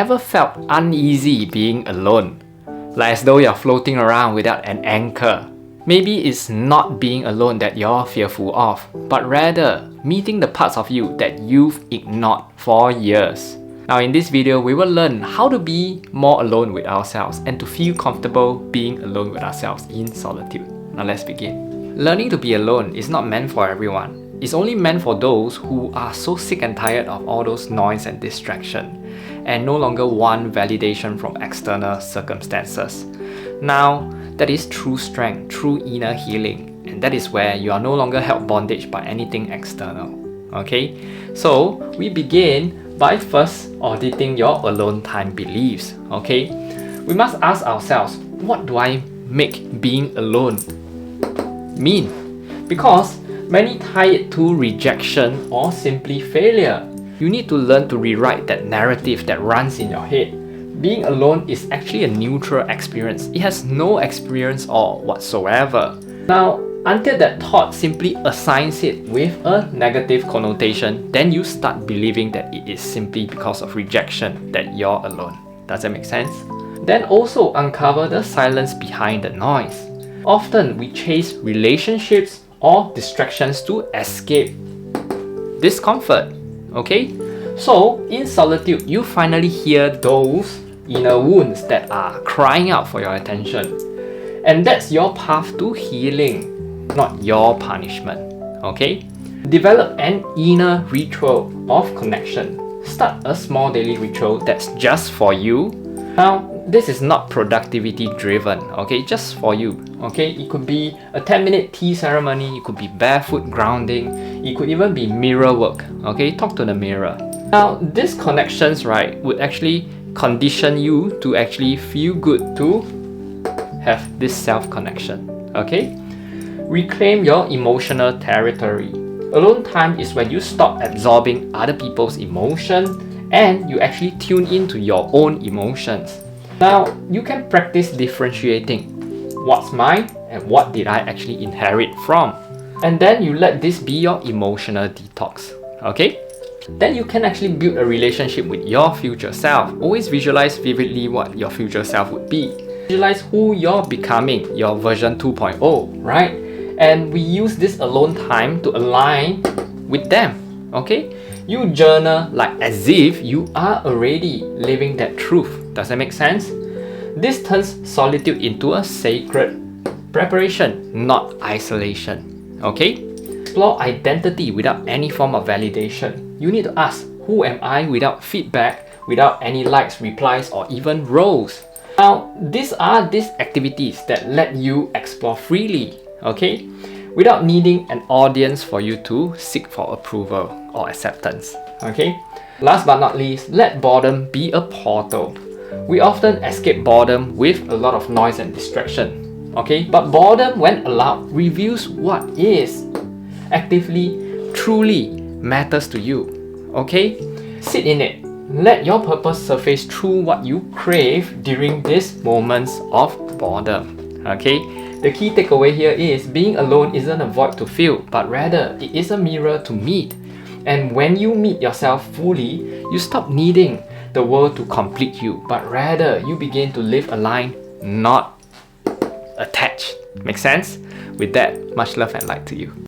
ever felt uneasy being alone? Like as though you're floating around without an anchor. Maybe it's not being alone that you're fearful of, but rather meeting the parts of you that you've ignored for years. Now in this video, we will learn how to be more alone with ourselves and to feel comfortable being alone with ourselves in solitude. Now let's begin. Learning to be alone is not meant for everyone. It's only meant for those who are so sick and tired of all those noise and distraction and no longer want validation from external circumstances. Now, that is true strength, true inner healing, and that is where you are no longer held bondage by anything external. Okay? So, we begin by first auditing your alone time beliefs. Okay? We must ask ourselves, what do I make being alone mean? Because many tie it to rejection or simply failure. You need to learn to rewrite that narrative that runs in your head. Being alone is actually a neutral experience. It has no experience or whatsoever. Now, until that thought simply assigns it with a negative connotation, then you start believing that it is simply because of rejection that you're alone. Does that make sense? Then also uncover the silence behind the noise. Often we chase relationships or distractions to escape discomfort. Okay? So, in solitude, you finally hear those inner wounds that are crying out for your attention. And that's your path to healing, not your punishment. Okay? Develop an inner ritual of connection. Start a small daily ritual that's just for you. Now, this is not productivity driven, okay? Just for you, okay? It could be a 10-minute tea ceremony, it could be barefoot grounding, it could even be mirror work, okay? Talk to the mirror. Now, these connections, right, would actually condition you to actually feel good to have this self-connection, okay? Reclaim your emotional territory. Alone time is when you stop absorbing other people's emotion and you actually tune into your own emotions. Now, you can practice differentiating what's mine and what did I actually inherit from. And then you let this be your emotional detox, okay? Then you can actually build a relationship with your future self. Always visualize vividly what your future self would be. Visualize who you're becoming, your version 2.0, right? And we use this alone time to align with them, okay? You journal like as if you are already living that truth. Does that make sense? This turns solitude into a sacred preparation, not isolation. Okay? Explore identity without any form of validation. You need to ask, who am I without feedback, without any likes, replies, or even roles? Now, these are these activities that let you explore freely, okay? Without needing an audience for you to seek for approval or acceptance, okay? Last but not least, let boredom be a portal. We often escape boredom with a lot of noise and distraction, okay? But boredom, when allowed, reveals what is actively, truly matters to you, okay? Sit in it. Let your purpose surface through what you crave during these moments of boredom, okay? The key takeaway here is being alone isn't a void to fill, but rather it is a mirror to meet. And when you meet yourself fully, you stop needing the world to complete you, but rather you begin to live aligned, not attached. Make sense? With that, much love and light to you.